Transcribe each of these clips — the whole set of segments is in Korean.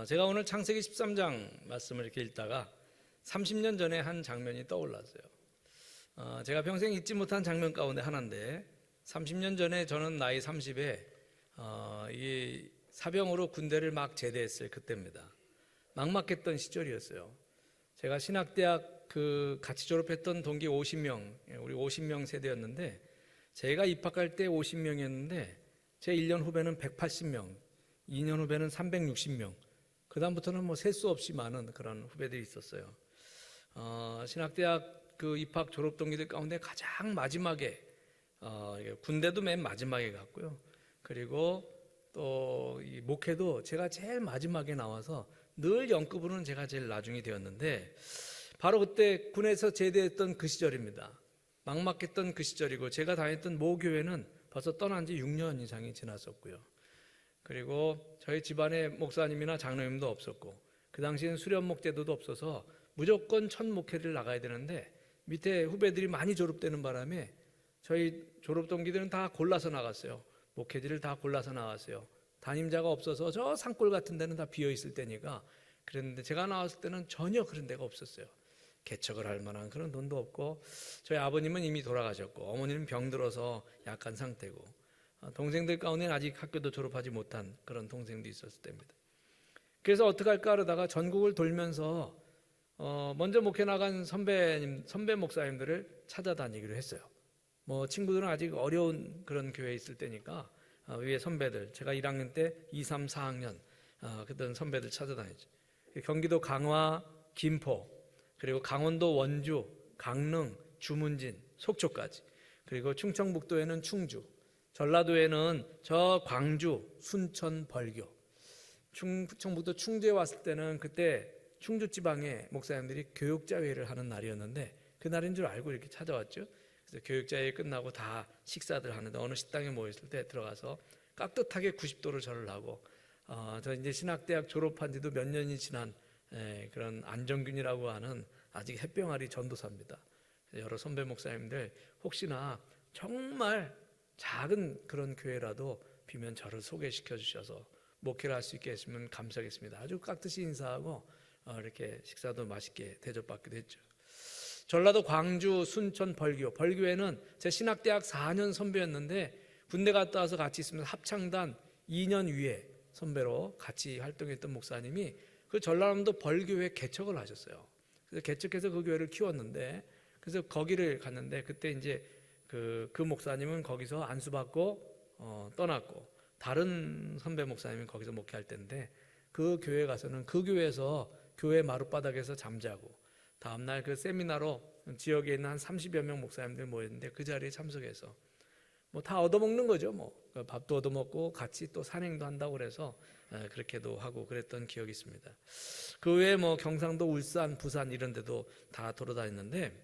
제가 오늘 창세기 13장 말씀을 이렇게 읽다가 30년 전에 한 장면이 떠올랐어요. 제가 평생 잊지 못한 장면 가운데 하나인데, 30년 전에 저는 나이 30에 이 사병으로 군대를 막 제대했을 그때입니다. 막막했던 시절이었어요. 제가 신학대학 같이 졸업했던 동기 50명, 우리 50명 세대였는데, 제가 입학할 때 50명이었는데 제 1년 후배는 180명, 2년 후배는 360명, 그 다음부터는 뭐 셀 수 없이 많은 그런 후배들이 있었어요. 신학대학 입학 졸업 동기들 가운데 가장 마지막에, 군대도 맨 마지막에 갔고요. 그리고 또 이 목회도 제가 제일 마지막에 나와서 늘 영급으로는 제가 제일 나중이 되었는데, 바로 그때 군에서 제대했던 그 시절입니다. 막막했던 그 시절이고, 제가 다녔던 모 교회는 벌써 떠난 지 6년 이상이 지났었고요. 그리고 저희 집안에 목사님이나 장로님도 없었고, 그 당시에는 수련목 제도도 없어서 무조건 첫 목회를 나가야 되는데, 밑에 후배들이 많이 졸업되는 바람에 저희 졸업 동기들은 다 골라서 나갔어요. 목회지를 다 골라서 나갔어요. 담임자가 없어서 저 산골 같은 데는 다 비어있을 때니까. 그랬는데 제가 나왔을 때는 전혀 그런 데가 없었어요. 개척을 할 만한 그런 돈도 없고, 저희 아버님은 이미 돌아가셨고, 어머니는 병들어서 약한 상태고, 동생들 가운데는 아직 학교도 졸업하지 못한 그런 동생도 있었을 때입니다. 그래서 어떻게 할까 하다가 전국을 돌면서 먼저 목회 나간 선배 목사님들을 찾아다니기로 했어요. 뭐 친구들은 아직 어려운 그런 교회에 있을 때니까 위에 선배들, 제가 1학년 때 2, 3, 4학년 그런 선배들 찾아다녔죠. 경기도 강화, 김포, 그리고 강원도 원주, 강릉, 주문진, 속초까지, 그리고 충청북도에는 충주, 전라도에는 저 광주, 순천, 벌교, 충청북도 충주에 왔을 때는 그때 충주 지방에 목사님들이 교육자회를 하는 날이었는데, 그 날인 줄 알고 이렇게 찾아왔죠. 그래서 교육자회 끝나고 다 식사들 하는데 어느 식당에 모였을 때 들어가서 깍듯하게 90도를 절을 하고, 저 이제 신학대학 졸업한 지도 몇 년이 지난 그런 안정균이라고 하는 아직 햇병아리 전도사입니다. 여러 선배 목사님들, 혹시나 정말 작은 그런 교회라도 비면 저를 소개시켜 주셔서 목회를 할 수 있게 했으면 감사하겠습니다. 아주 깍듯이 인사하고 이렇게 식사도 맛있게 대접받기도 했죠. 전라도 광주, 순천, 벌교에는 제 신학대학 4년 선배였는데, 군대 갔다 와서 같이 있으면서 합창단 2년 위에 선배로 같이 활동했던 목사님이 그 전라남도 벌교회 개척을 하셨어요. 그래서 개척해서 그 교회를 키웠는데, 그래서 거기를 갔는데, 그때 이제 그 목사님은 거기서 안수받고 떠났고, 다른 선배 목사님은 거기서 목회할 때인데, 그 교회 가서는 그 교회에서 교회 마룻바닥에서 잠자고, 다음날 그 세미나로 지역에 있는 한 30여 명 목사님들 모였는데, 그 자리에 참석해서 뭐 다 얻어먹는 거죠. 뭐 밥도 얻어먹고 같이 또 산행도 한다고 그래서 그렇게도 하고 그랬던 기억이 있습니다. 그 외에 뭐 경상도, 울산, 부산 이런 데도 다 돌아다녔는데,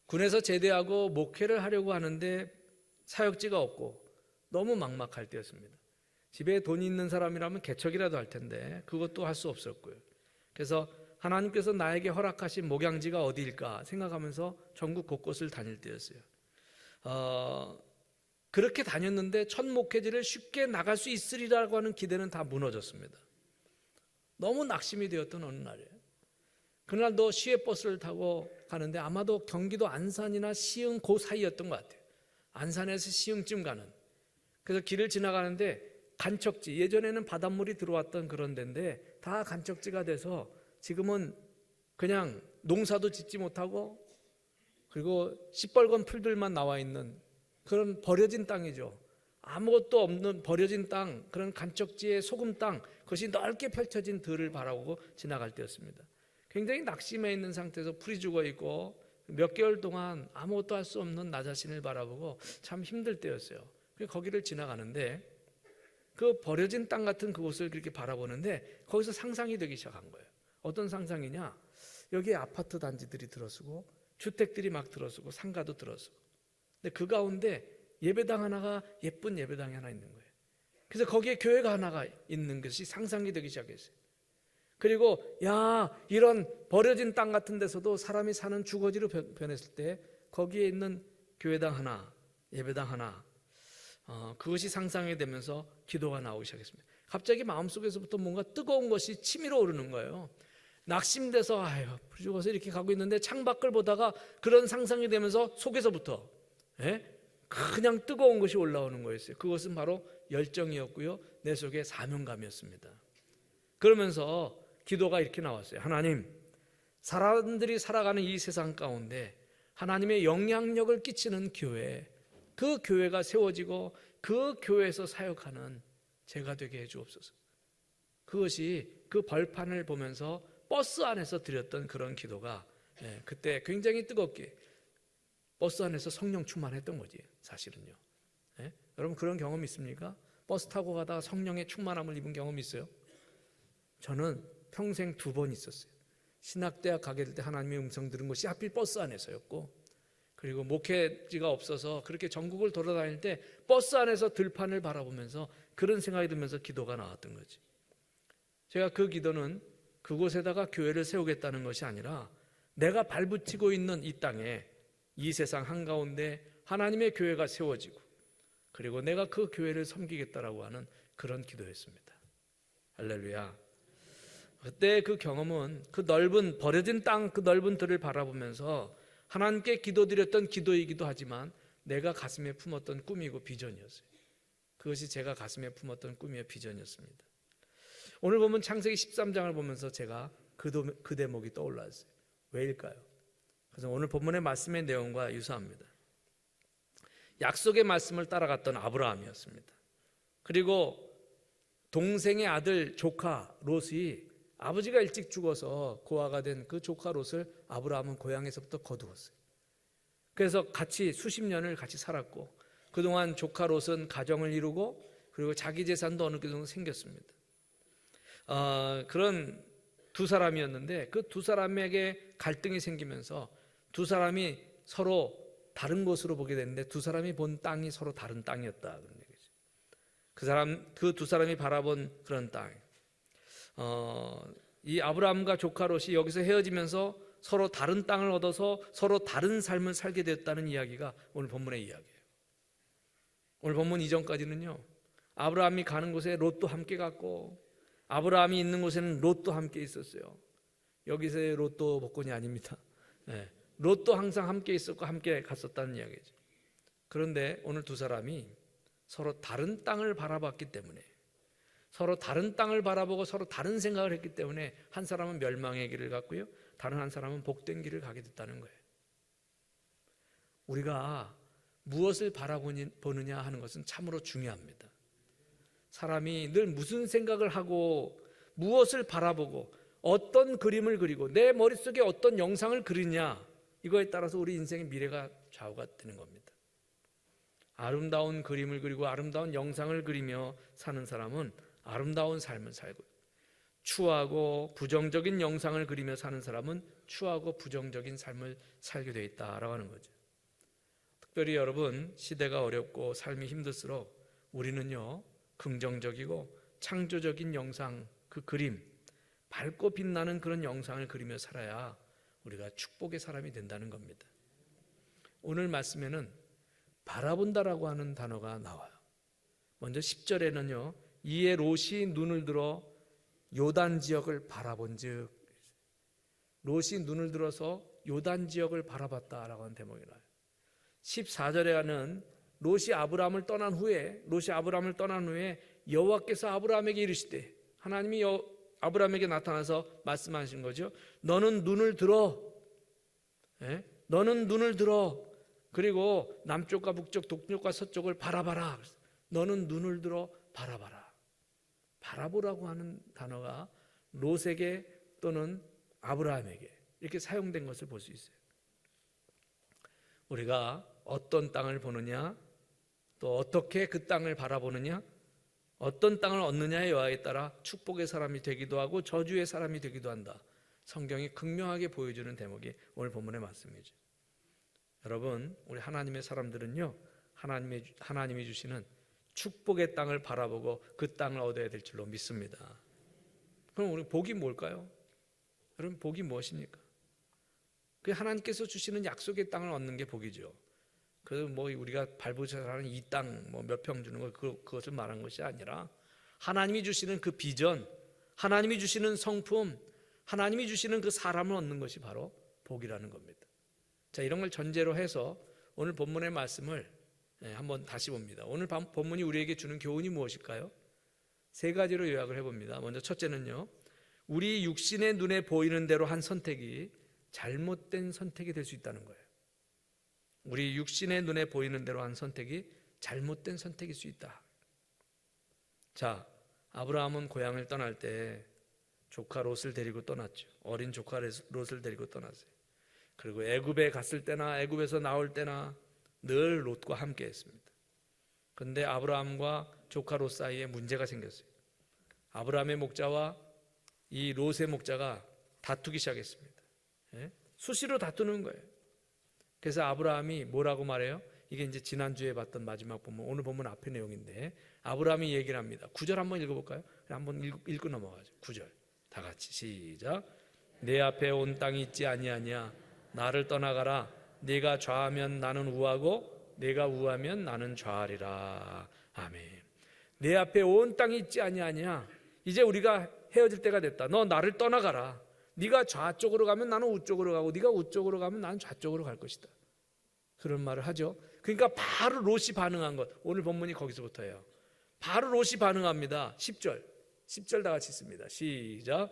군에서 제대하고 목회를 하려고 하는데 사역지가 없고 너무 막막할 때였습니다. 집에 돈이 있는 사람이라면 개척이라도 할 텐데 그것도 할 수 없었고요. 그래서 하나님께서 나에게 허락하신 목양지가 어디일까 생각하면서 전국 곳곳을 다닐 때였어요. 그렇게 다녔는데 첫 목회지를 쉽게 나갈 수 있으리라고 하는 기대는 다 무너졌습니다. 너무 낙심이 되었던 어느 날이에요. 그날도 시외버스를 타고 가는데 아마도 경기도 안산이나 시흥 그 사이였던 것 같아요. 안산에서 시흥쯤 가는. 그래서 길을 지나가는데 간척지, 예전에는 바닷물이 들어왔던 그런 데인데 다 간척지가 돼서 지금은 그냥 농사도 짓지 못하고, 그리고 시뻘건 풀들만 나와 있는 그런 버려진 땅이죠. 아무것도 없는 버려진 땅, 그런 간척지의 소금 땅, 그것이 넓게 펼쳐진 들을 바라보고 지나갈 때였습니다. 굉장히 낙심해 있는 상태에서 풀이 죽어 있고 몇 개월 동안 아무것도 할 수 없는 나 자신을 바라보고 참 힘들 때였어요. 거기를 지나가는데 그 버려진 땅 같은 그곳을 그렇게 바라보는데 거기서 상상이 되기 시작한 거예요. 어떤 상상이냐? 여기에 아파트 단지들이 들어서고 주택들이 막 들어서고 상가도 들어서고, 근데 그 가운데 예배당 하나가, 예쁜 예배당이 하나 있는 거예요. 그래서 거기에 교회가 하나가 있는 것이 상상이 되기 시작했어요. 그리고 이런 버려진 땅 같은 데서도 사람이 사는 주거지로 변했을 때 거기에 있는 교회당 하나, 예배당 하나, 그것이 상상이 되면서 기도가 나오기 시작했습니다. 갑자기 마음속에서부터 뭔가 뜨거운 것이 치밀어 오르는 거예요. 낙심돼서 아유 죽어서 이렇게 가고 있는데 창밖을 보다가 그런 상상이 되면서 속에서부터 그냥 뜨거운 것이 올라오는 거였어요. 그것은 바로 열정이었고요, 내 속에 사명감이었습니다. 그러면서 기도가 이렇게 나왔어요. 하나님, 사람들이 살아가는 이 세상 가운데 하나님의 영향력을 끼치는 교회, 그 교회가 세워지고 그 교회에서 사역하는 제가 되게 해주옵소서. 그것이 그 벌판을 보면서 버스 안에서 드렸던 그런 기도가 그때 굉장히 뜨겁게 버스 안에서 성령 충만했던 거지, 사실은요. 여러분 그런 경험 있습니까? 버스 타고 가다가 성령의 충만함을 입은 경험 있어요? 저는 평생 2번 있었어요. 신학대학 가게 될 때 하나님의 음성 들은 것이 하필 버스 안에서였고, 그리고 목회지가 없어서 그렇게 전국을 돌아다닐 때 버스 안에서 들판을 바라보면서 그런 생각이 들면서 기도가 나왔던 거지. 제가 그 기도는 그곳에다가 교회를 세우겠다는 것이 아니라 내가 발붙이고 있는 이 땅에, 이 세상 한가운데 하나님의 교회가 세워지고 그리고 내가 그 교회를 섬기겠다라고 하는 그런 기도였습니다. 할렐루야. 그때 그 경험은 그 넓은 버려진 땅, 그 넓은 들을 바라보면서 하나님께 기도드렸던 기도이기도 하지만 내가 가슴에 품었던 꿈이고 비전이었어요. 그것이 제가 가슴에 품었던 꿈이며 비전이었습니다. 오늘 보면 창세기 13장을 보면서 제가 그 대목이 떠올랐어요. 왜일까요? 그래서 오늘 본문의 말씀의 내용과 유사합니다. 약속의 말씀을 따라갔던 아브라함이었습니다. 그리고 동생의 아들 조카 롯이 아버지가 일찍 죽어서 고아가 된 그 조카 롯을 아브라함은 고향에서부터 거두었어요. 그래서 같이 수십 년을 같이 살았고 그동안 조카 롯은 가정을 이루고 그리고 자기 재산도 어느 정도 생겼습니다. 그런 두 사람이었는데 그 두 사람에게 갈등이 생기면서 두 사람이 서로 다른 곳으로 보게 됐는데 두 사람이 본 땅이 서로 다른 땅이었다 그런 얘기죠. 그 두 사람이 바라본 그런 땅. 이 아브라함과 조카 롯이 여기서 헤어지면서 서로 다른 땅을 얻어서 서로 다른 삶을 살게 되었다는 이야기가 오늘 본문의 이야기예요. 오늘 본문 이전까지는요, 아브라함이 가는 곳에 롯도 함께 갔고 아브라함이 있는 곳에는 롯도 함께 있었어요. 여기서의 롯도 복권이 아닙니다. 롯도 항상 함께 있었고 함께 갔었다는 이야기죠. 그런데 오늘 두 사람이 서로 다른 땅을 바라봤기 때문에, 서로 다른 땅을 바라보고 서로 다른 생각을 했기 때문에 한 사람은 멸망의 길을 갔고요, 다른 한 사람은 복된 길을 가게 됐다는 거예요. 우리가 무엇을 바라보느냐 하는 것은 참으로 중요합니다. 사람이 늘 무슨 생각을 하고 무엇을 바라보고 어떤 그림을 그리고 내 머릿속에 어떤 영상을 그리냐, 이거에 따라서 우리 인생의 미래가 좌우가 되는 겁니다. 아름다운 그림을 그리고 아름다운 영상을 그리며 사는 사람은 아름다운 삶을 살고, 추하고 부정적인 영상을 그리며 사는 사람은 추하고 부정적인 삶을 살게 되어 있다라고 하는 거죠. 특별히 여러분, 시대가 어렵고 삶이 힘들수록 우리는요, 긍정적이고 창조적인 영상, 그 그림, 밝고 빛나는 그런 영상을 그리며 살아야 우리가 축복의 사람이 된다는 겁니다. 오늘 말씀에는 바라본다라고 하는 단어가 나와요. 먼저 10절에는요, 이에 롯이 눈을 들어 요단 지역을 바라본즉, 롯이 눈을 들어서 요단 지역을 바라봤다라고 하는 대목이 나와요. 14절에는 롯이 아브라함을 떠난 후에 여호와께서 아브라함에게 이르시되, 하나님이 아브라함에게 나타나서 말씀하신 거죠. 너는 눈을 들어, 너는 눈을 들어, 그리고 남쪽과 북쪽, 동쪽과 서쪽을 바라봐라. 너는 눈을 들어 바라봐라. 바라보라고 하는 단어가 롯에게 또는 아브라함에게 이렇게 사용된 것을 볼 수 있어요. 우리가 어떤 땅을 보느냐, 또 어떻게 그 땅을 바라보느냐, 어떤 땅을 얻느냐의 여하에 따라 축복의 사람이 되기도 하고 저주의 사람이 되기도 한다. 성경이 극명하게 보여주는 대목이 오늘 본문의 말씀이죠. 여러분, 우리 하나님의 사람들은요, 하나님이 주시는 축복의 땅을 바라보고 그 땅을 얻어야 될 줄로 믿습니다. 그럼 우리 복이 뭘까요? 여러분, 복이 무엇입니까? 그 하나님께서 주시는 약속의 땅을 얻는 게 복이죠. 그 우리가 발부처하는 이 땅 몇 평 주는 거 그것을 말한 것이 아니라 하나님이 주시는 그 비전, 하나님이 주시는 성품, 하나님이 주시는 그 사람을 얻는 것이 바로 복이라는 겁니다. 자, 이런 걸 전제로 해서 오늘 본문의 말씀을 한번 다시 봅니다. 오늘 본문이 우리에게 주는 교훈이 무엇일까요? 세 가지로 요약을 해봅니다. 먼저 첫째는요, 우리 육신의 눈에 보이는 대로 한 선택이 잘못된 선택이 될 수 있다는 거예요. 우리 육신의 눈에 보이는 대로 한 선택이 잘못된 선택일 수 있다. 자, 아브라함은 고향을 떠날 때 조카 롯을 데리고 떠났죠. 어린 조카 롯을 데리고 떠났어요. 그리고 애굽에 갔을 때나 애굽에서 나올 때나 늘 롯과 함께 했습니다. 그런데 아브라함과 조카 롯 사이에 문제가 생겼어요. 아브라함의 목자와 이 롯의 목자가 다투기 시작했습니다. 수시로 다투는 거예요. 그래서 아브라함이 뭐라고 말해요? 이게 이제 지난주에 봤던 마지막 본문, 오늘 본문 앞의 내용인데 아브라함이 얘기를 합니다. 9절 한번 읽어볼까요? 한번 읽고 넘어가죠. 9절 다 같이 시작. 내 앞에 온 땅이 있지 아니하냐? 나를 떠나가라. 네가 좌하면 나는 우하고 네가 우하면 나는 좌하리라. 아멘. 내 앞에 온 땅이 있지 아니하냐? 이제 우리가 헤어질 때가 됐다. 너 나를 떠나가라. 네가 좌쪽으로 가면 나는 우쪽으로 가고 네가 우쪽으로 가면 나는 좌쪽으로 갈 것이다. 그런 말을 하죠. 그러니까 바로 롯이 반응한 것. 오늘 본문이 거기서부터예요. 바로 롯이 반응합니다. 10절 다 같이 있습니다. 시작.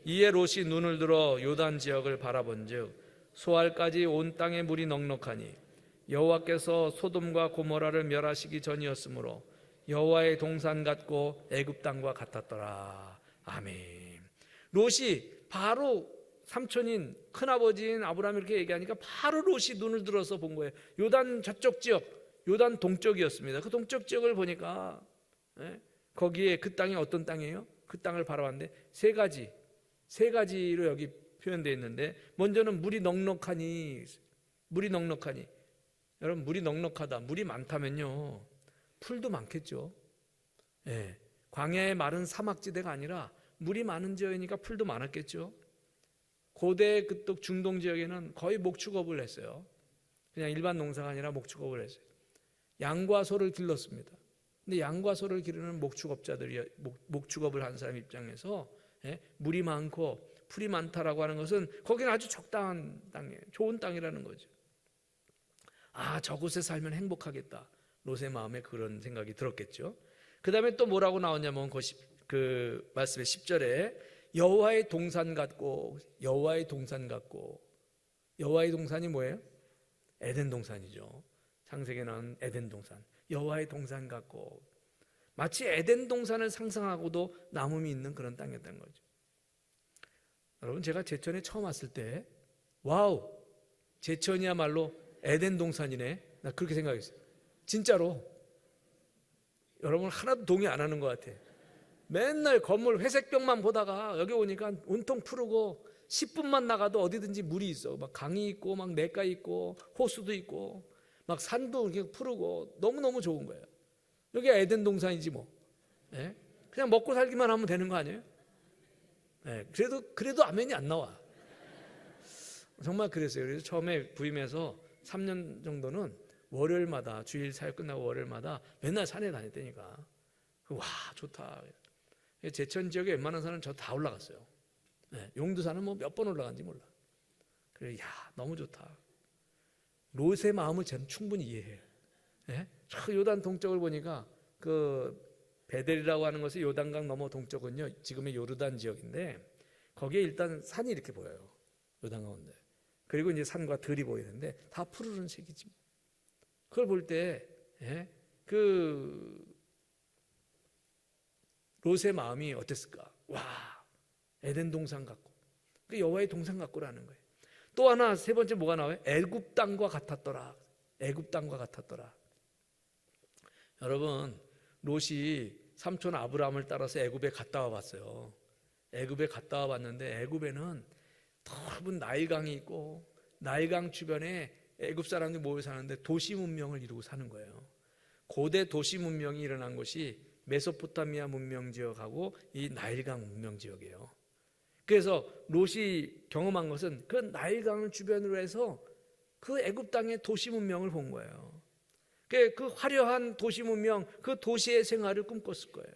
이에 롯이 눈을 들어 요단 지역을 바라본즉 소알까지 온 땅에 물이 넉넉하니 여호와께서 소돔과 고모라를 멸하시기 전이었으므로 여호와의 동산 같고 애굽 땅과 같았더라. 아멘. 롯이 바로 삼촌인 큰아버지인 아브라함이 이렇게 얘기하니까 바로 롯이 눈을 들어서 본 거예요. 요단 저쪽 지역, 요단 동쪽이었습니다. 그 동쪽 지역을 보니까 거기에 그 땅이 어떤 땅이에요? 그 땅을 바라봤는데 세 가지로 여기 표현되어 있는데 먼저는 물이 넉넉하니 여러분 물이 넉넉하다, 물이 많다면요 풀도 많겠죠. 광야의 마른 사막지대가 아니라 물이 많은 지역이니까 풀도 많았겠죠. 고대 그쪽 중동 지역에는 거의 목축업을 했어요. 그냥 일반 농사가 아니라 목축업을 했어요. 양과 소를 길렀습니다. 근데 양과 소를 기르는 목축업을 한 사람 입장에서 물이 많고 풀이 많다라고 하는 것은 거기는 아주 적당한 땅이에요. 좋은 땅이라는 거죠. 아, 저곳에 살면 행복하겠다. 롯의 마음에 그런 생각이 들었겠죠. 그 다음에 또 뭐라고 나오냐면 그 말씀의 10절에 여호와의 동산 같고 여호와의 동산이 뭐예요? 에덴 동산이죠. 창세기에 나온 에덴 동산. 여호와의 동산 같고 마치 에덴 동산을 상상하고도 남음이 있는 그런 땅이었다는 거죠. 여러분, 제가 제천에 처음 왔을 때 와우, 제천이야말로 에덴 동산이네, 나 그렇게 생각했어요. 진짜로. 여러분 하나도 동의 안 하는 것 같아. 맨날 건물 회색벽만 보다가 여기 오니까 온통 푸르고 10분만 나가도 어디든지 물이 있어. 막 강이 있고 막 냇가 있고 호수도 있고 막 산도 이렇게 푸르고 너무너무 좋은 거예요. 여기 에덴 동산이지 뭐. 그냥 먹고 살기만 하면 되는 거 아니에요? 그래도 아멘이 안 나와. 정말 그랬어요. 그래서 처음에 부임해서 3년 정도는 월요일마다 주일 사역 끝나고 월요일마다 맨날 산에 다녔다니까. 와, 좋다. 제천 지역에 웬만한 산은 저 다 올라갔어요. 용두산은 뭐 몇 번 올라간지 몰라. 그래, 야, 너무 좋다. 롯의 마음을 저는 충분히 이해해요. 저 요단 동쪽을 보니까 그 베델이라고 하는 것이 요단강 넘어 동쪽은요 지금의 요르단 지역인데 거기에 일단 산이 이렇게 보여요. 요단 가운데. 그리고 이제 산과 들이 보이는데 다 푸르른 색이지. 그걸 볼 때 그 롯의 마음이 어땠을까? 와, 에덴 동산 같고 그 여호와의 동산 같고라는 거예요. 또 하나 세 번째 뭐가 나와요? 애굽 땅과 같았더라. 애굽 땅과 같았더라. 여러분, 롯이 삼촌 아브라함을 따라서 애굽에 갔다 와봤어요. 애굽에 갔다 와봤는데 애굽에는 넓은 나일강이 있고 나일강 주변에 애굽 사람들이 모여 사는데 도시 문명을 이루고 사는 거예요. 고대 도시 문명이 일어난 곳이 메소포타미아 문명 지역하고 이 나일강 문명 지역이에요. 그래서 롯이 경험한 것은 그 나일강을 주변으로 해서 그 애굽 땅의 도시 문명을 본 거예요. 그 화려한 도시 문명, 그 도시의 생활을 꿈꿨을 거예요.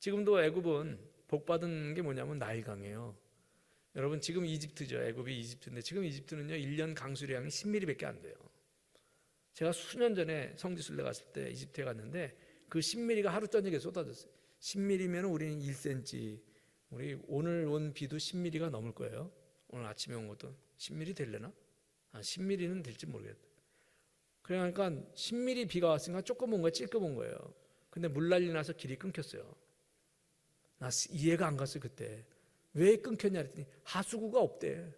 지금도 애굽은 복받은 게 뭐냐면 나일강이에요. 여러분 지금 이집트죠. 애굽이 이집트인데 지금 이집트는요 1년 강수량이 10mm밖에 안 돼요. 제가 수년 전에 성지순례 갔을 때 이집트에 갔는데 그 10mm가 하루 저녁에 쏟아졌어요. 10mm면 우리는 1cm, 우리 오늘 온 비도 10mm가 넘을 거예요. 오늘 아침에 온 것도 10mm 될려나? 10mm는 될지 모르겠다. 그러니까 10mm 비가 왔으니까 조금 온 거예요. 찔끔 온 거예요. 근데 물난리 나서 길이 끊겼어요. 나 이해가 안 갔어요 그때. 왜 끊겼냐 했더니 하수구가 없대.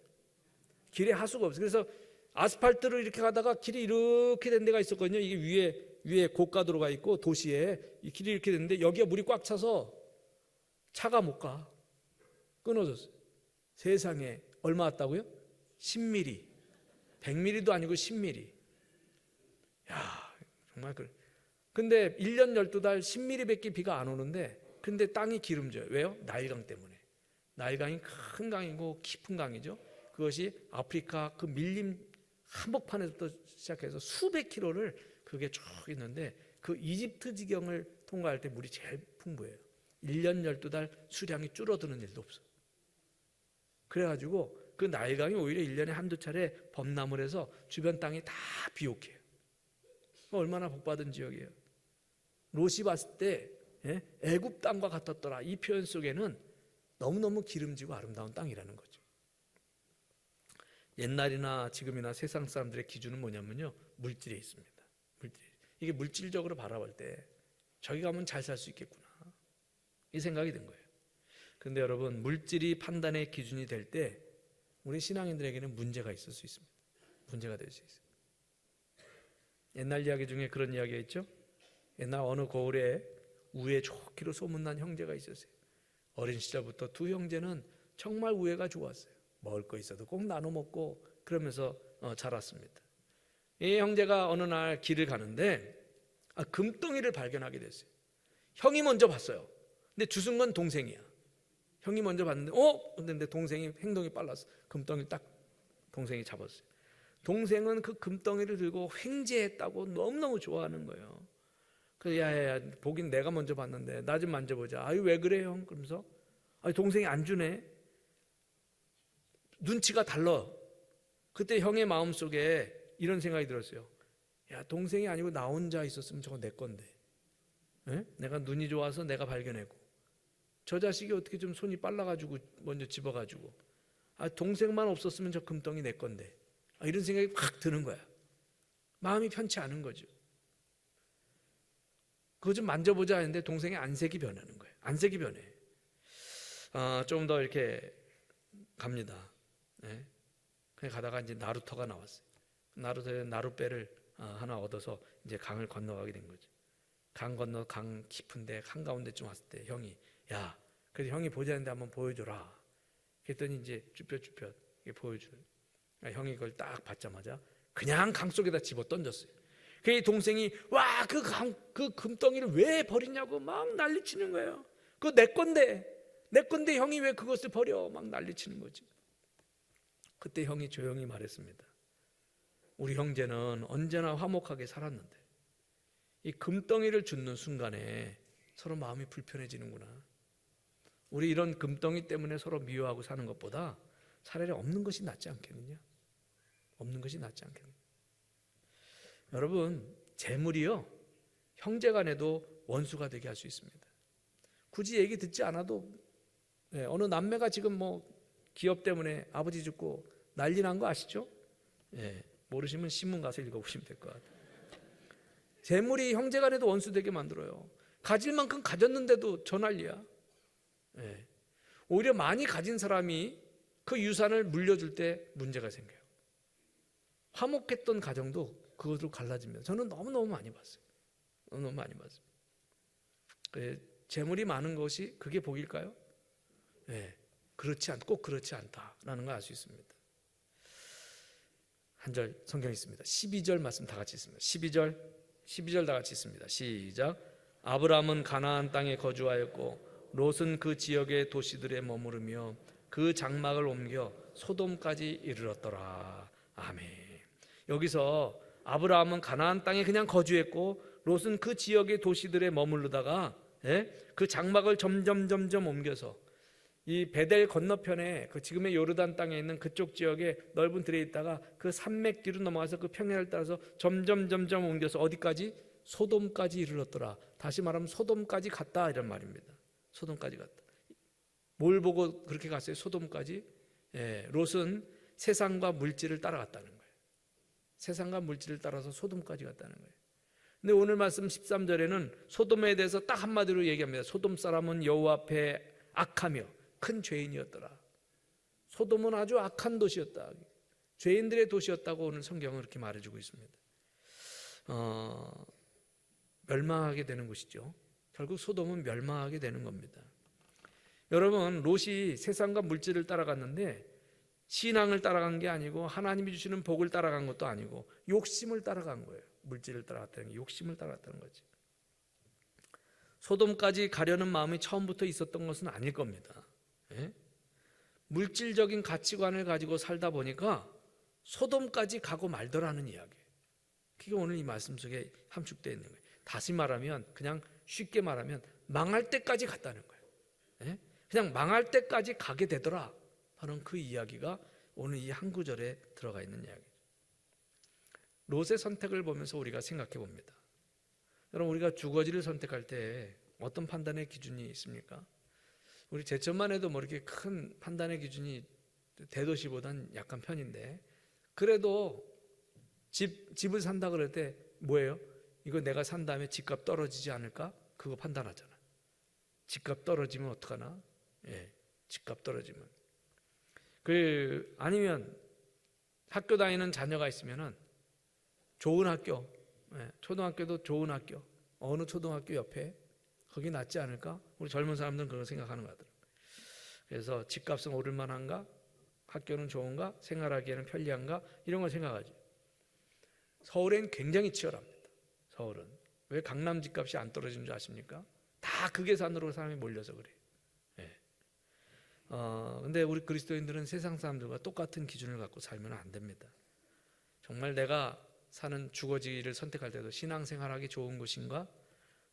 길에 하수구가 없어. 그래서 아스팔트를 이렇게 가다가 길이 이렇게 된 데가 있었거든요. 이게 위에 고가도로가 있고 도시에 이 길이 이렇게 됐는데 여기가 물이 꽉 차서 차가 못 가. 끊어졌어요. 세상에 얼마 왔다고요? 10mm. 100mm도 아니고 10mm. 야, 정말 그래. 근데 1년 12달 10mm밖에 비가 안 오는데 근데 땅이 기름져요. 왜요? 나일강 때문에. 나일강이 큰 강이고 깊은 강이죠. 그것이 아프리카 그 밀림 한복판에서부터 시작해서 수백 킬로를 그게 쭉 있는데 그 이집트 지경을 통과할 때 물이 제일 풍부해요. 1년 12달 수량이 줄어드는 일도 없어. 그래가지고 그 나일강이 오히려 1년에 한두 차례 범람을 해서 주변 땅이 다 비옥해요. 얼마나 복받은 지역이에요. 롯이 봤을 때 애굽 땅과 같았더라. 이 표현 속에는 너무너무 기름지고 아름다운 땅이라는 거죠. 옛날이나 지금이나 세상 사람들의 기준은 뭐냐면요, 물질에 있습니다. 물질. 이게 물질적으로 바라볼 때 저기 가면 잘 살 수 있겠구나 이 생각이 든 거예요. 그런데 여러분 물질이 판단의 기준이 될 때 우리 신앙인들에게는 문제가 있을 수 있습니다. 문제가 될 수 있어요. 옛날 이야기 중에 그런 이야기가 있죠. 옛날 어느 고을에 우애 좋기로 소문난 형제가 있었어요. 어린 시절부터 두 형제는 정말 우애가 좋았어요. 먹을 거 있어도 꼭 나눠 먹고 그러면서 자랐습니다. 이 형제가 어느 날 길을 가는데 금덩이를 발견하게 됐어요. 형이 먼저 봤어요. 근데 주순 건 동생이야. 형이 먼저 봤는데 근데 동생이 행동이 빨랐어. 금덩이를 딱 동생이 잡았어요. 동생은 그 금덩이를 들고 횡재했다고 너무너무 좋아하는 거예요. 그래서 야야야 보긴 내가 먼저 봤는데 나 좀 만져보자. 아유 왜 그래 형? 그러면서 동생이 안 주네. 눈치가 달라. 그때 형의 마음속에 이런 생각이 들었어요. 야 동생이 아니고 나 혼자 있었으면 저거 내 건데. 내가 눈이 좋아서 내가 발견했고 저 자식이 어떻게 좀 손이 빨라가지고 먼저 집어가지고 동생만 없었으면 저 금덩이 내 건데. 이런 생각이 확 드는 거야. 마음이 편치 않은 거죠. 그거 좀 만져보자 했는데 동생의 안색이 변하는 거예요. 안색이 변해. 좀 더 이렇게 갑니다. 그냥 가다가 이제 나루터가 나왔어요. 나루터의 나룻배를 하나 얻어서 이제 강을 건너가게 된 거죠. 강 건너 강 깊은데 한가운데쯤 왔을 때 형이 그래서 형이 보자는데 한번 보여줘라. 그랬더니 이제 쭈뼛쭈뼛 보여주는. 형이 그걸 딱 받자마자 그냥 강 속에다 집어 던졌어요. 그 동생이 그 금덩이를 왜 버리냐고 막 난리치는 거예요. 그거 내 건데 형이 왜 그것을 버려? 막 난리치는 거지. 그때 형이 조용히 말했습니다. 우리 형제는 언제나 화목하게 살았는데 이 금덩이를 줍는 순간에 서로 마음이 불편해지는구나. 우리 이런 금덩이 때문에 서로 미워하고 사는 것보다 차라리 없는 것이 낫지 않겠느냐? 없는 것이 낫지 않겠느냐? 여러분, 재물이요 형제간에도 원수가 되게 할 수 있습니다. 굳이 얘기 듣지 않아도 어느 남매가 지금 기업 때문에 아버지 죽고 난리 난 거 아시죠? 모르시면 신문 가서 읽어보시면 될 것 같아요. 재물이 형제간에도 원수 되게 만들어요. 가질 만큼 가졌는데도 저 난리야. 오히려 많이 가진 사람이 그 유산을 물려줄 때 문제가 생겨요. 화목했던 가정도 그것으로 갈라집니다. 저는 너무너무 많이 봤어요. 너무 많이 봤어요. 재물이 많은 것이 그게 복일까요? 꼭 그렇지 않다라는 걸 알 수 있습니다. 한 절 성경에 있습니다. 12절 말씀 다 같이 있습니다. 12절 다 같이 있습니다. 시작. 아브라함은 가나안 땅에 거주하였고 롯은 그 지역의 도시들에 머무르며 그 장막을 옮겨 소돔까지 이르렀더라. 아멘. 여기서 아브라함은 가나안 땅에 그냥 거주했고 롯은 그 지역의 도시들에 머무르다가 예? 그 장막을 점점 옮겨서 이 베델 건너편에 그 지금의 요르단 땅에 있는 그쪽 지역에 넓은 들에 있다가 그 산맥 뒤로 넘어가서 그 평야를 따라서 점점 옮겨서 어디까지? 소돔까지 이르렀더라. 다시 말하면 소돔까지 갔다 이런 말입니다. 소돔까지 갔다. 뭘 보고 그렇게 갔어요? 소돔까지? 예, 롯은 세상과 물질을 따라갔다는 거예요. 세상과 물질을 따라서 소돔까지 갔다는 거예요. 근데 오늘 말씀 13절에는 소돔에 대해서 딱 한마디로 얘기합니다. 소돔 사람은 여호와 앞에 악하며 큰 죄인이었더라. 소돔은 아주 악한 도시였다. 죄인들의 도시였다고 오늘 성경은 그렇게 말해주고 있습니다. 멸망하게 되는 곳이죠. 결국 소돔은 멸망하게 되는 겁니다. 여러분, 롯이 세상과 물질을 따라갔는데 신앙을 따라간 게 아니고 하나님이 주시는 복을 따라간 것도 아니고 욕심을 따라간 거예요. 물질을 따라갔다는 게 욕심을 따라갔다는 거지. 소돔까지 가려는 마음이 처음부터 있었던 것은 아닐 겁니다. 예? 물질적인 가치관을 가지고 살다 보니까 소돔까지 가고 말더라는 이야기예요. 그게 오늘 이 말씀 속에 함축되어 있는 거예요. 다시 말하면 그냥 쉽게 말하면 망할 때까지 갔다는 거예요. 예? 그냥 망할 때까지 가게 되더라 하는 그 이야기가 오늘 이 한 구절에 들어가 있는 이야기죠. 롯의 선택을 보면서 우리가 생각해 봅니다. 여러분, 우리가 주거지를 선택할 때 어떤 판단의 기준이 있습니까? 우리 제천만 해도 뭐 이렇게 큰 판단의 기준이 대도시보단 약간 편인데, 그래도 집을 산다 그럴 때 뭐예요? 이거 내가 산 다음에 집값 떨어지지 않을까? 그거 판단하잖아. 집값 떨어지면 어떡하나? 예, 집값 떨어지면. 아니면 학교 다니는 자녀가 있으면은 좋은 학교, 예, 초등학교도 좋은 학교, 어느 초등학교 옆에 거기 낫지 않을까? 우리 젊은 사람들은 그런 생각하는 것 같더라고요. 그래서 집값은 오를 만한가? 학교는 좋은가? 생활하기에는 편리한가? 이런 걸 생각하죠. 서울엔 굉장히 치열합니다. 서울은. 왜 강남 집값이 안 떨어지는 줄 아십니까? 다 그 계산으로 사람이 몰려서 그래요. 예. 근데 우리 그리스도인들은 세상 사람들과 똑같은 기준을 갖고 살면 안 됩니다. 정말 내가 사는 주거지를 선택할 때도 신앙생활하기 좋은 곳인가?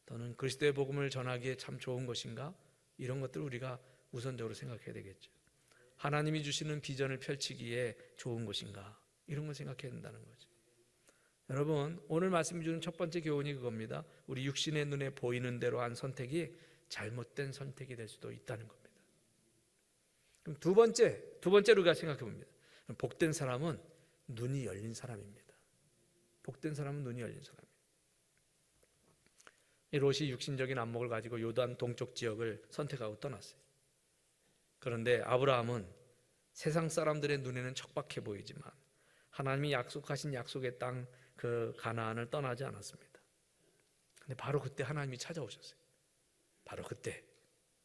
또는 그리스도의 복음을 전하기에 참 좋은 것인가? 이런 것들을 우리가 우선적으로 생각해야 되겠죠. 하나님이 주시는 비전을 펼치기에 좋은 것인가? 이런 걸 생각해야 된다는 거죠. 여러분, 오늘 말씀이 주는 첫 번째 교훈이 그겁니다. 우리 육신의 눈에 보이는 대로 한 선택이 잘못된 선택이 될 수도 있다는 겁니다. 그럼 두 번째로 우리가 생각해 봅니다. 복된 사람은 눈이 열린 사람입니다. 복된 사람은 눈이 열린 사람입니다. 롯이 육신적인 안목을 가지고 요단 동쪽 지역을 선택하고 떠났어요. 그런데 아브라함은 세상 사람들의 눈에는 척박해 보이지만 하나님이 약속하신 약속의 땅 그 가나안을 떠나지 않았습니다. 근데 바로 그때 하나님이 찾아오셨어요. 바로 그때.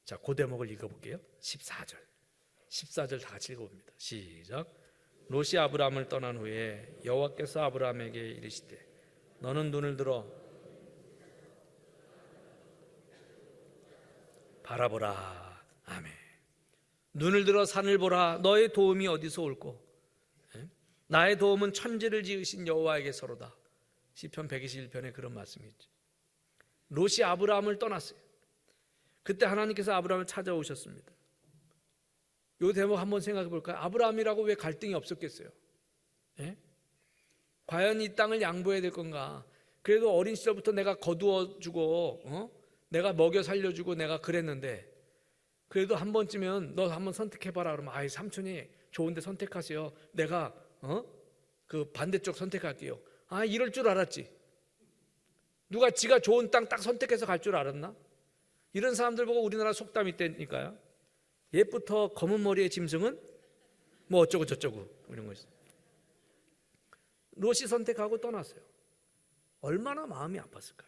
자, 그 대목을 읽어볼게요. 14절 다 같이 읽어봅니다. 시작. 롯이 아브라함을 떠난 후에 여호와께서 아브라함에게 이르시되 너는 눈을 들어 바라보라. 아멘. 눈을 들어 산을 보라. 너의 도움이 어디서 올꼬? 나의 도움은 천지를 지으신 여호와에게서로다. 시편 121편에 그런 말씀이 있죠. 롯이 아브라함을 떠났어요. 그때 하나님께서 아브라함을 찾아오셨습니다. 이 대목 한번 생각해 볼까요? 아브라함이라고 왜 갈등이 없었겠어요? 예? 과연 이 땅을 양보해야 될 건가? 그래도 어린 시절부터 내가 거두어주고 내가 먹여 살려주고 내가 그랬는데 그래도 한 번쯤은 너 한번 선택해봐라. 그러면 아이 삼촌이 좋은데 선택하세요. 내가 그 반대쪽 선택할게요. 아, 이럴 줄 알았지. 누가 지가 좋은 땅 딱 선택해서 갈 줄 알았나? 이런 사람들 보고 우리나라 속담이 있다니까요. 옛부터 검은 머리의 짐승은 뭐 어쩌고 저쩌고 이런 거 있어요. 롯이 선택하고 떠났어요. 얼마나 마음이 아팠을까요?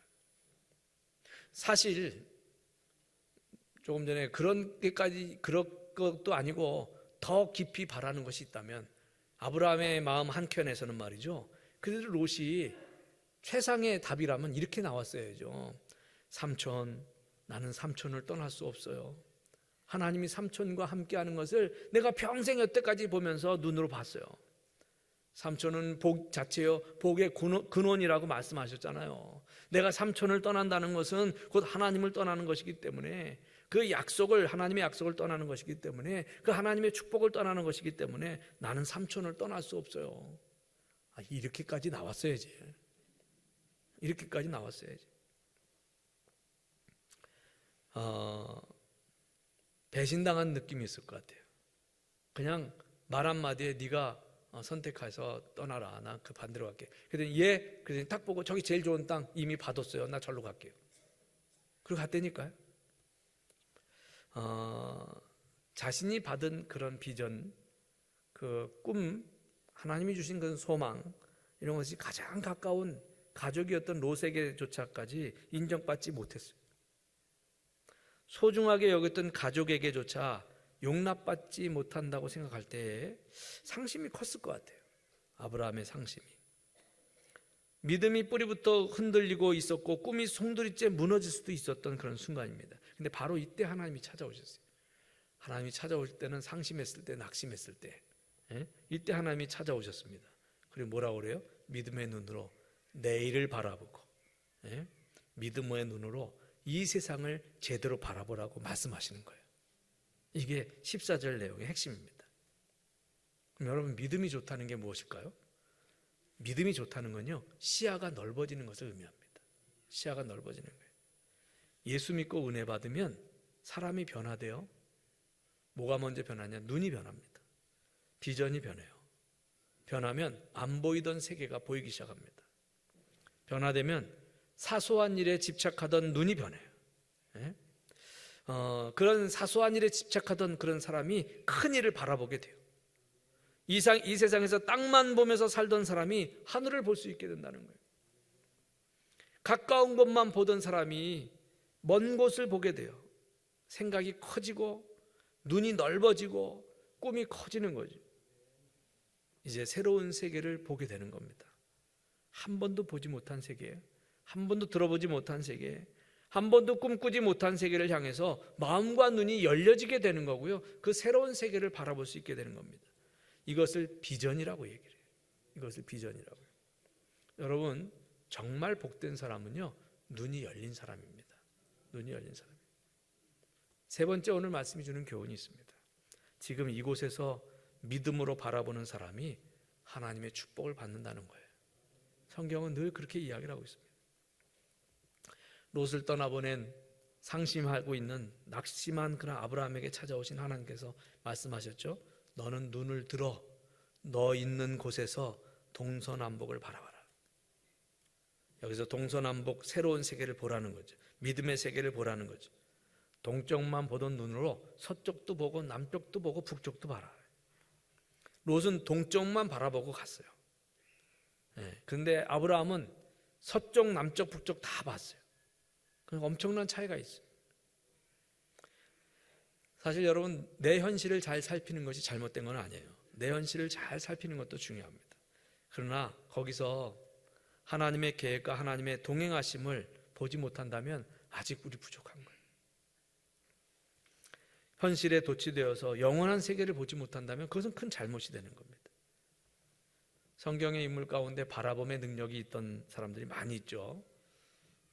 사실 조금 전에 그런 것도 아니고 더 깊이 바라는 것이 있다면 아브라함의 마음 한켠에서는 말이죠. 그래도 롯이 최상의 답이라면 이렇게 나왔어야죠. 삼촌, 나는 삼촌을 떠날 수 없어요. 하나님이 삼촌과 함께하는 것을 내가 평생 여태까지 보면서 눈으로 봤어요. 삼촌은 복 자체요, 복의 근원이라고 말씀하셨잖아요. 내가 삼촌을 떠난다는 것은 곧 하나님을 떠나는 것이기 때문에, 그 약속을, 하나님의 약속을 떠나는 것이기 때문에, 그 하나님의 축복을 떠나는 것이기 때문에 나는 삼촌을 떠날 수 없어요. 이렇게까지 나왔어야지. 이렇게까지 나왔어야지. 배신당한 느낌이 있을 것 같아요. 그냥 말 한마디에 네가 선택해서 떠나라. 나 그 반대로 갈게. 그랬더니 그랬더니 딱 보고 저기 제일 좋은 땅 이미 받았어요. 나 절로 갈게요. 그리고 갔다니까요. 자신이 받은 그런 비전, 그 꿈, 하나님이 주신 그 소망, 이런 것이 가장 가까운 가족이었던 롯에게조차까지 인정받지 못했어요. 소중하게 여겼던 가족에게조차 용납받지 못한다고 생각할 때에 상심이 컸을 것 같아요. 아브라함의 상심이. 믿음이 뿌리부터 흔들리고 있었고 꿈이 송두리째 무너질 수도 있었던 그런 순간입니다. 근데 바로 이때 하나님이 찾아오셨어요. 하나님이 찾아올 때는 상심했을 때, 낙심했을 때, 이때 하나님이 찾아오셨습니다. 그리고 뭐라고 그래요? 믿음의 눈으로 내일을 바라보고, 믿음의 눈으로 이 세상을 제대로 바라보라고 말씀하시는 거예요. 이게 14절 내용의 핵심입니다. 그럼 여러분, 믿음이 좋다는 게 무엇일까요? 믿음이 좋다는 건요, 시야가 넓어지는 것을 의미합니다. 시야가 넓어지는 거예요. 예수 믿고 은혜 받으면 사람이 변화돼요. 뭐가 먼저 변하냐? 눈이 변합니다. 비전이 변해요. 변하면 안 보이던 세계가 보이기 시작합니다. 변화되면 사소한 일에 집착하던 눈이 변해요. 그런 사소한 일에 집착하던 그런 사람이 큰 일을 바라보게 돼요. 이 세상에서 땅만 보면서 살던 사람이 하늘을 볼 수 있게 된다는 거예요. 가까운 곳만 보던 사람이 먼 곳을 보게 돼요. 생각이 커지고 눈이 넓어지고 꿈이 커지는 거죠. 이제 새로운 세계를 보게 되는 겁니다. 한 번도 보지 못한 세계, 한 번도 들어보지 못한 세계, 한 번도 꿈꾸지 못한 세계를 향해서 마음과 눈이 열려지게 되는 거고요. 그 새로운 세계를 바라볼 수 있게 되는 겁니다. 이것을 비전이라고 얘기를 해요. 이것을 비전이라고 해요. 여러분, 정말 복된 사람은요, 눈이 열린 사람입니다. 눈이 열린 사람. 세 번째, 오늘 말씀이 주는 교훈이 있습니다. 지금 이곳에서 믿음으로 바라보는 사람이 하나님의 축복을 받는다는 거예요. 성경은 늘 그렇게 이야기를 하고 있습니다. 롯을 떠나보낸 상심하고 있는 낙심한 그런 아브라함에게 찾아오신 하나님께서 말씀하셨죠. 너는 눈을 들어 너 있는 곳에서 동서남북을 바라봐라. 여기서 동서남북 새로운 세계를 보라는 거죠. 믿음의 세계를 보라는 거죠. 동쪽만 보던 눈으로 서쪽도 보고 남쪽도 보고 북쪽도 봐라. 롯은 동쪽만 바라보고 갔어요. 그런데 아브라함은 서쪽, 남쪽, 북쪽 다 봤어요. 그러니까 엄청난 차이가 있어요. 사실 여러분, 내 현실을 잘 살피는 것이 잘못된 건 아니에요. 내 현실을 잘 살피는 것도 중요합니다. 그러나 거기서 하나님의 계획과 하나님의 동행하심을 보지 못한다면 아직 우리 부족한 거예요. 현실에 도취되어서 영원한 세계를 보지 못한다면 그것은 큰 잘못이 되는 겁니다. 성경의 인물 가운데 바라봄의 능력이 있던 사람들이 많이 있죠.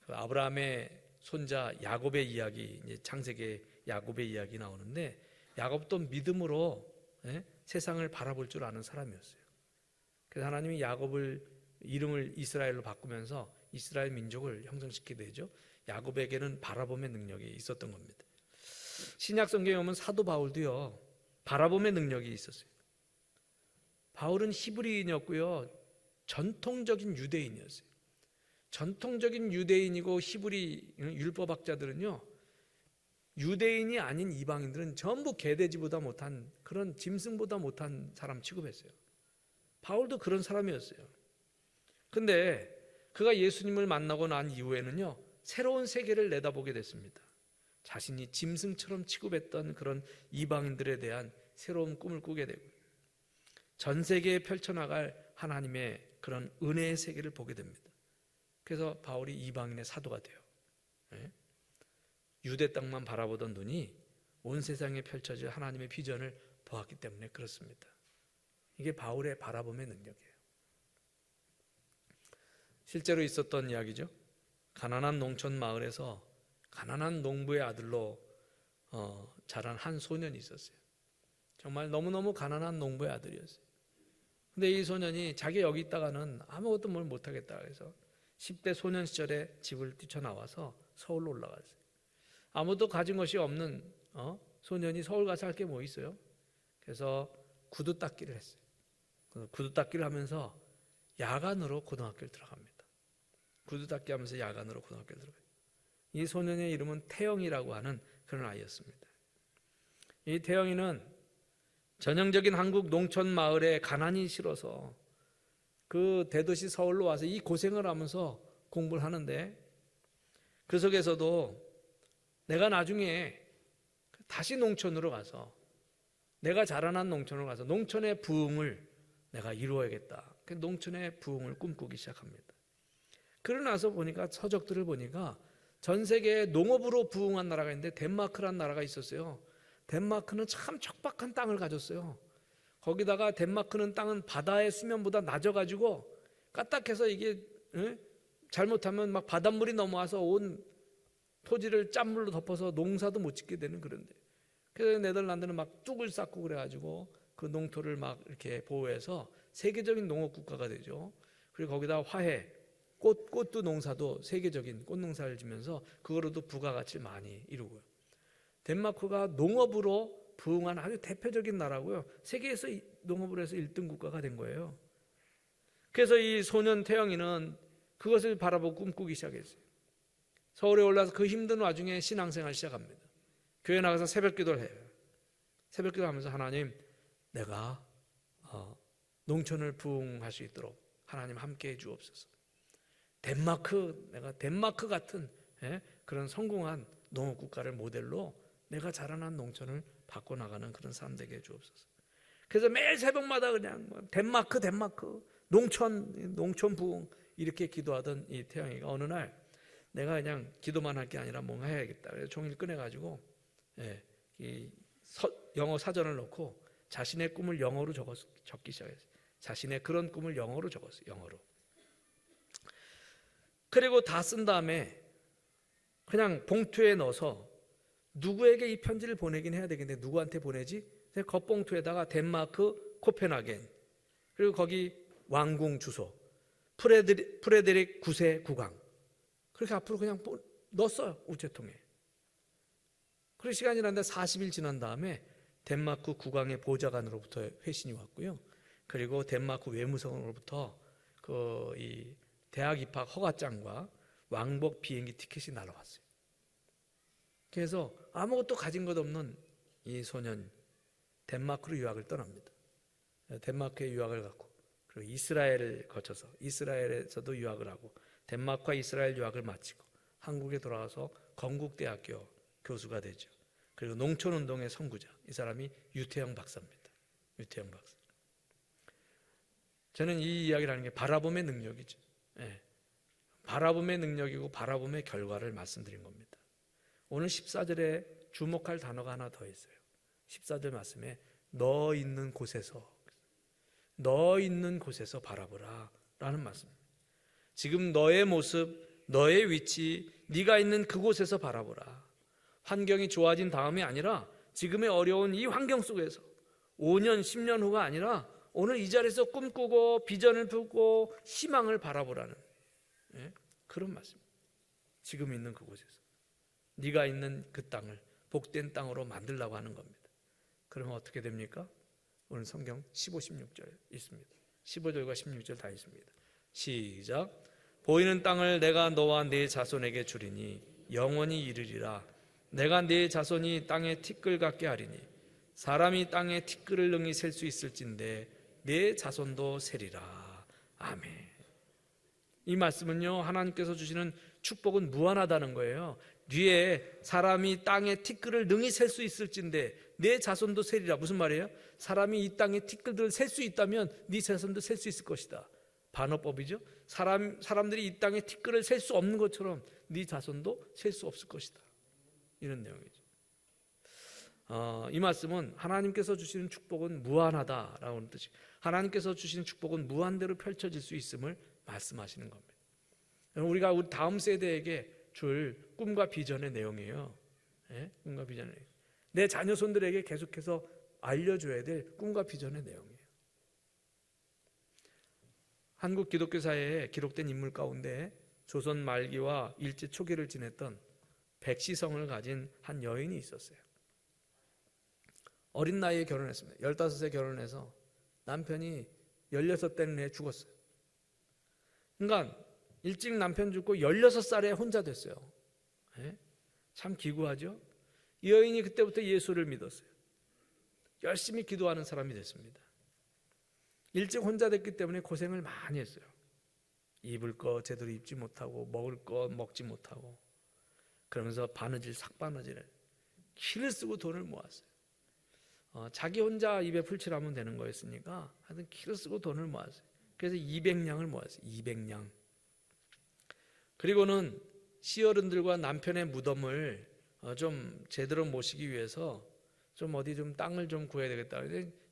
아브라함의 손자 야곱의 이야기, 이제 창세기에 야곱의 이야기 나오는데, 야곱도 믿음으로 세상을 바라볼 줄 아는 사람이었어요. 그래서 하나님이 야곱을 이름을 이스라엘로 바꾸면서 이스라엘 민족을 형성시키게 되죠. 야곱에게는 바라봄의 능력이 있었던 겁니다. 신약 성경에 보면 사도 바울도요, 바라봄의 능력이 있었어요. 바울은 히브리인이었고요, 전통적인 유대인이었어요. 전통적인 유대인이고 히브리 율법학자들은요, 유대인이 아닌 이방인들은 전부 개돼지보다 못한, 그런 짐승보다 못한 사람 취급했어요. 바울도 그런 사람이었어요. 근데 그가 예수님을 만나고 난 이후에는요, 새로운 세계를 내다보게 됐습니다. 자신이 짐승처럼 취급했던 그런 이방인들에 대한 새로운 꿈을 꾸게 되고, 전 세계에 펼쳐나갈 하나님의 그런 은혜의 세계를 보게 됩니다. 그래서 바울이 이방인의 사도가 돼요. 유대 땅만 바라보던 눈이 온 세상에 펼쳐질 하나님의 비전을 보았기 때문에 그렇습니다. 이게 바울의 바라봄의 능력이에요. 실제로 있었던 이야기죠. 가난한 농촌 마을에서 가난한 농부의 아들로 자란 한 소년이 있었어요. 정말 너무너무 가난한 농부의 아들이었어요. 근데 이 소년이 자기 여기 있다가는 아무것도 뭘 못하겠다 그래서 10대 소년 시절에 집을 뛰쳐나와서 서울로 올라갔어요. 아무도 가진 것이 없는 소년이 서울 가서 할 게 뭐 있어요? 그래서 구두 닦기를 했어요. 구두 닦기를 하면서 야간으로 고등학교를 들어갑니다. 구두 닦기 하면서 야간으로 고등학교를 들어가요. 이 소년의 이름은 태영이라고 하는 그런 아이였습니다. 이 태영이는 전형적인 한국 농촌 마을에 가난이 싫어서 그 대도시 서울로 와서 이 고생을 하면서 공부를 하는데 그 속에서도 내가 나중에 다시 농촌으로 가서 내가 자라난 농촌으로 가서 농촌의 부흥을 내가 이루어야겠다. 농촌의 부흥을 꿈꾸기 시작합니다. 그러고 나서 보니까 서적들을 보니까 전 세계에 농업으로 부흥한 나라가 있는데 덴마크라는 나라가 있었어요. 덴마크는 참 척박한 땅을 가졌어요. 거기다가 덴마크는 땅은 바다의 수면보다 낮아가지고 까딱해서 이게 잘못하면 막 바닷물이 넘어와서 온 토지를 짠물로 덮어서 농사도 못 짓게 되는 그런데 그래서 네덜란드는 막 뚝을 쌓고 그래가지고 그 농토를 막 이렇게 보호해서 세계적인 농업 국가가 되죠. 그리고 거기다 화훼, 꽃도 농사도 세계적인 꽃 농사를 지면서 그거로도 부가가치를 많이 이루고요. 덴마크가 농업으로 부흥한 아주 대표적인 나라고요. 세계에서 농업으로 해서 1등 국가가 된 거예요. 그래서 이 소년 태영이는 그것을 바라보고 꿈꾸기 시작했어요. 서울에 올라서 그 힘든 와중에 신앙생활을 시작합니다. 교회 나가서 새벽기도를 해요. 새벽기도 하면서 하나님, 내가 농촌을 부흥할 수 있도록 하나님 함께해 주옵소서. 내가 덴마크 같은 그런 성공한 농업 국가를 모델로 내가 자라난 농촌을 바꿔나가는 그런 사람 되게 해 주옵소서. 그래서 매일 새벽마다 그냥 덴마크 농촌 부흥 이렇게 기도하던 이 태영이가 어느 날 내가 그냥 기도만 할 게 아니라 뭔가 해야겠다. 그래서 종이를 꺼내가지고 이 영어 사전을 넣고 자신의 꿈을 영어로 적기 시작했어요. 자신의 그런 꿈을 영어로 적었어요. 영어로. 그리고 다 쓴 다음에 그냥 봉투에 넣어서 누구에게 이 편지를 보내긴 해야 되겠는데 누구한테 보내지? 겉봉투에다가 덴마크 코펜하겐 그리고 거기 왕궁 주소 프레데릭 9세 국왕 그렇게 앞으로 그냥 넣었어요. 우체통에. 그리고 시간이 지났는데 40일 지난 다음에 덴마크 국왕의 보좌관으로부터 회신이 왔고요. 그리고 덴마크 외무성으로부터 이 대학 입학 허가장과 왕복 비행기 티켓이 날아왔어요. 그래서 아무것도 가진 것 없는 이 소년 덴마크로 유학을 떠납니다. 덴마크에 유학을 갔고 그리고 이스라엘을 거쳐서 이스라엘에서도 유학을 하고 덴마크와 이스라엘 유학을 마치고 한국에 돌아와서 건국대학교 교수가 되죠. 그리고 농촌운동의 선구자 이 사람이 유태영 박사입니다. 유태영 박사. 저는 이 이야기를 하는 게 바라봄의 능력이죠. 바라봄의 능력이고 바라봄의 결과를 말씀드린 겁니다. 오늘 14절에 주목할 단어가 하나 더 있어요. 14절 말씀에 너 있는 곳에서 바라보라 라는 말씀입니다. 지금 너의 모습, 너의 위치, 네가 있는 그곳에서 바라보라. 환경이 좋아진 다음이 아니라 지금의 어려운 이 환경 속에서 5년, 10년 후가 아니라 오늘 이 자리에서 꿈꾸고 비전을 품고 희망을 바라보라는 그런 말씀입니다. 지금 있는 그곳에서 네가 있는 그 땅을 복된 땅으로 만들려고 하는 겁니다. 그러면 어떻게 됩니까? 오늘 성경 15, 16절 있습니다. 15절과 16절 다 있습니다. 시작. 보이는 땅을 내가 너와 네 자손에게 주리니 영원히 이르리라. 내가 네 자손이 땅에 티끌 같게 하리니 사람이 땅에 티끌을 능히 셀 수 있을진데 네 자손도 세리라. 아멘. 이 말씀은요, 하나님께서 주시는 축복은 무한하다는 거예요. 뒤에 사람이 땅에 티끌을 능히 셀 수 있을진데 내 자손도 세리라. 무슨 말이에요? 사람이 이 땅에 티끌들을 셀 수 있다면 네 자손도 셀 수 있을 것이다. 반어법이죠. 사람들이 이 땅에 티끌을 셀 수 없는 것처럼 네 자손도 셀 수 없을 것이다. 이런 내용이죠. 이 말씀은 하나님께서 주시는 축복은 무한하다라고 하는 뜻이, 하나님께서 주시는 축복은 무한대로 펼쳐질 수 있음을 말씀하시는 겁니다. 우리가 우리 다음 세대에게 줄 꿈과 비전의 내용이에요. 예? 꿈과 비전의 내용. 내 자녀 손들에게 계속해서 알려줘야 될 꿈과 비전의 내용이에요. 한국 기독교 사회에 기록된 인물 가운데 조선 말기와 일제 초기를 지냈던 백시성을 가진 한 여인이 있었어요. 어린 나이에 결혼했습니다. 15세 결혼해서 남편이 16살 때문에 죽었어요. 그러니까 일찍 남편 죽고 16살에 혼자 됐어요. 네? 참 기구하죠? 이 여인이 그때부터 예수를 믿었어요. 열심히 기도하는 사람이 됐습니다. 일찍 혼자 됐기 때문에 고생을 많이 했어요. 입을 거 제대로 입지 못하고 먹을 거 먹지 못하고 그러면서 바느질 삭바느질을 키를 쓰고 돈을 모았어요. 자기 혼자 입에 풀칠하면 되는 거였으니까 하여튼 키를 쓰고 돈을 모았어요. 그래서 200냥을 모았어요. 200냥. 그리고는 시어른들과 남편의 무덤을 좀 제대로 모시기 위해서 좀 어디 좀 땅을 좀 구해야 되겠다.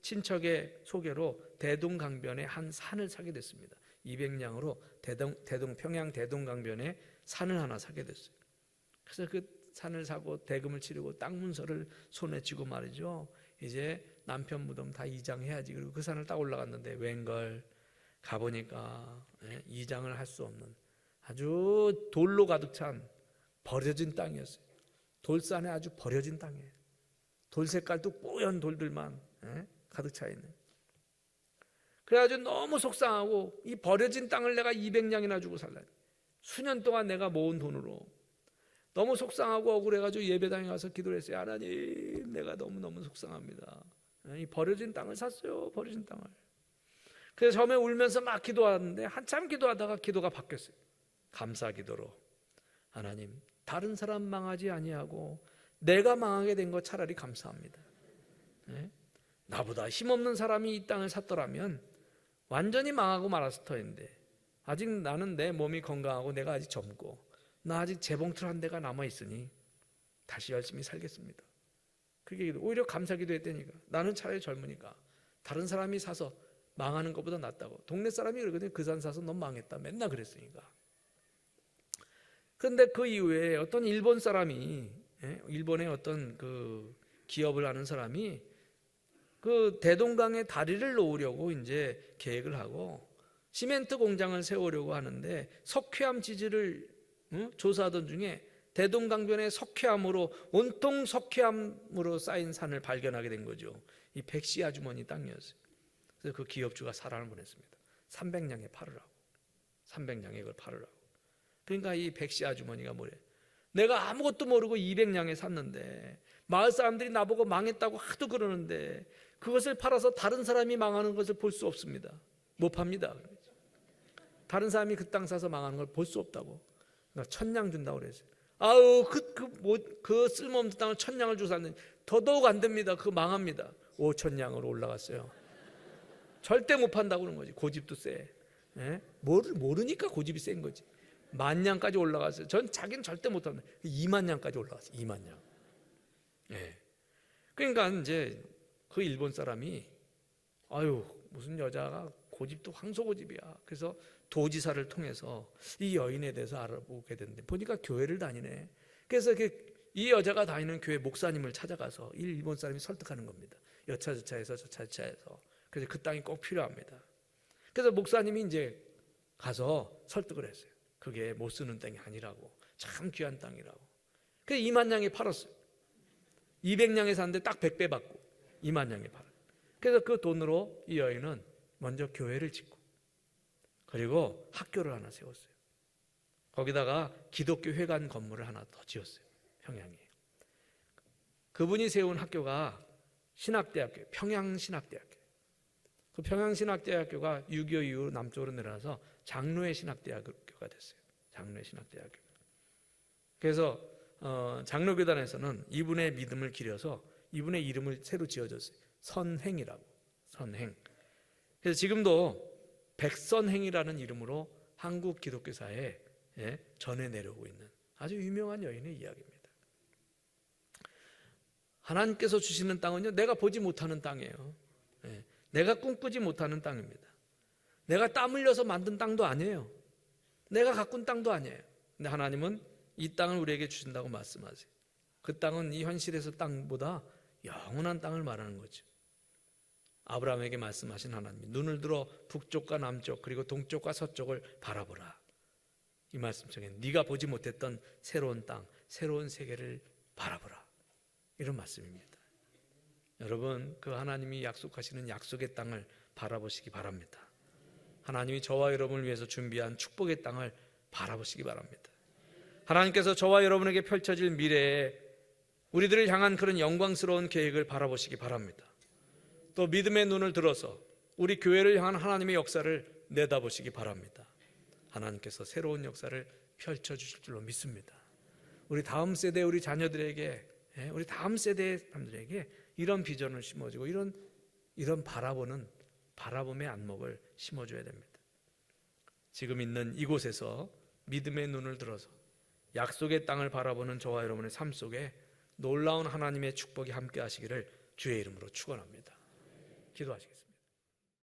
친척의 소개로 대동강변에 한 산을 사게 됐습니다. 200냥으로 평양 대동강변에 산을 하나 사게 됐어요. 그래서 그 산을 사고 대금을 치르고 땅 문서를 손에 쥐고 말이죠. 이제 남편 무덤 다 이장해야지. 그리고 그 산을 딱 올라갔는데 웬걸 가보니까 이장을 할 수 없는 아주 돌로 가득 찬 버려진 땅이었어요. 돌산에 아주 버려진 땅이에요. 돌 색깔도 뽀얀 돌들만 가득 차 있는. 그래가지고 너무 속상하고 이 버려진 땅을 내가 200냥이나 주고 살라. 수년 동안 내가 모은 돈으로 너무 속상하고 억울해가지고 예배당에 가서 기도를 했어요. 하나님, 내가 너무너무 속상합니다. 이 버려진 땅을 샀어요. 버려진 땅을. 그래서 처음에 울면서 막 기도하는데 한참 기도하다가 기도가 바뀌었어요. 감사 기도로. 하나님, 다른 사람 망하지 아니하고 내가 망하게 된 거 차라리 감사합니다. 나보다 힘없는 사람이 이 땅을 샀더라면 완전히 망하고 말았을 터인데 아직 나는 내 몸이 건강하고 내가 아직 젊고 나 아직 재봉틀 한 대가 남아있으니 다시 열심히 살겠습니다. 그게 오히려 감사 기도했다니까. 나는 차라리 젊으니까 다른 사람이 사서 망하는 것보다 낫다고. 동네 사람이 그러거든요. 그 산 사서 넌 망했다 맨날 그랬으니까. 그런데 그 이후에 어떤 일본 사람이 일본의 어떤 그 기업을 하는 사람이 그 대동강에 다리를 놓으려고 이제 계획을 하고 시멘트 공장을 세우려고 하는데 석회암 지질을 조사하던 중에 대동강변의 석회암으로 온통 석회암으로 쌓인 산을 발견하게 된 거죠. 이 백씨 아주머니 땅이었어요. 그래서 그 기업주가 사람을 보냈습니다. 300냥에 팔으라고. 300냥에 그걸 팔으라고. 그러니까 이 백씨 아주머니가 뭐래? 내가 아무것도 모르고 200냥에 샀는데 마을 사람들이 나보고 망했다고 하도 그러는데 그것을 팔아서 다른 사람이 망하는 것을 볼 수 없습니다. 못 팝니다. 다른 사람이 그 땅 사서 망하는 걸 볼 수 없다고. 그러니까 1000냥 준다고 그랬어요. 아우 그 쓸모없는 땅을 1000냥을 주고 샀는데 더더욱 안 됩니다. 그거 망합니다. 5000냥으로 올라갔어요. 절대 못 판다고 그런 거지. 고집도 세. 모르니까 고집이 센 거지. 10,000냥까지 올라갔어요. 전 자기는 절대 못 합니다. 20,000냥까지 올라갔어요. 20,000냥. 그러니까 이제 그 일본 사람이 아유 무슨 여자가 고집도 황소고집이야. 그래서 도지사를 통해서 이 여인에 대해서 알아보게 됐는데 보니까 교회를 다니네. 그래서 이 여자가 다니는 교회 목사님을 찾아가서 이 일본 사람이 설득하는 겁니다. 여차저차해서 저차저차해서. 그래서 그 땅이 꼭 필요합니다. 그래서 목사님이 이제 가서 설득을 했어요. 그게 못 쓰는 땅이 아니라고. 참 귀한 땅이라고. 그래서 20,000냥에 팔았어요. 200냥에 샀는데 딱 100배 받고 20,000냥에 팔아요. 그래서 그 돈으로 이 여인은 먼저 교회를 짓고 그리고 학교를 하나 세웠어요. 거기다가 기독교 회관 건물을 하나 더 지었어요. 평양에. 그분이 세운 학교가 신학대학교, 평양신학대학교. 그 평양신학대학교가 6.25 이후 남쪽으로 내려와서 장로의 신학대학교가 됐어요. 장로의 신학대학교. 그래서 장로교단에서는 이분의 믿음을 기려서 이분의 이름을 새로 지어줬어요. 선행이라고. 선행. 그래서 지금도 백선행이라는 이름으로 한국 기독교사에 전해 내려오고 있는 아주 유명한 여인의 이야기입니다. 하나님께서 주시는 땅은요, 내가 보지 못하는 땅이에요. 내가 꿈꾸지 못하는 땅입니다. 내가 땀 흘려서 만든 땅도 아니에요. 내가 가꾼 땅도 아니에요. 근데 하나님은 이 땅을 우리에게 주신다고 말씀하세요. 그 땅은 이 현실에서 땅보다 영원한 땅을 말하는 거죠. 아브라함에게 말씀하신 하나님이 눈을 들어 북쪽과 남쪽 그리고 동쪽과 서쪽을 바라보라. 이 말씀 속에 네가 보지 못했던 새로운 땅, 새로운 세계를 바라보라. 이런 말씀입니다. 여러분, 그 하나님이 약속하시는 약속의 땅을 바라보시기 바랍니다. 하나님이 저와 여러분을 위해서 준비한 축복의 땅을 바라보시기 바랍니다. 하나님께서 저와 여러분에게 펼쳐질 미래에 우리들을 향한 그런 영광스러운 계획을 바라보시기 바랍니다. 또 믿음의 눈을 들어서 우리 교회를 향한 하나님의 역사를 내다보시기 바랍니다. 하나님께서 새로운 역사를 펼쳐주실 줄로 믿습니다. 우리 다음 세대 우리 자녀들에게, 우리 다음 세대 사람들에게 이런 비전을 심어주고 이런 바라봄의 안목을 심어줘야 됩니다. 지금 있는 이곳에서 믿음의 눈을 들어서 약속의 땅을 바라보는 저와 여러분의 삶 속에 놀라운 하나님의 축복이 함께 하시기를 주의 이름으로 축원합니다. 기도하시겠습니다.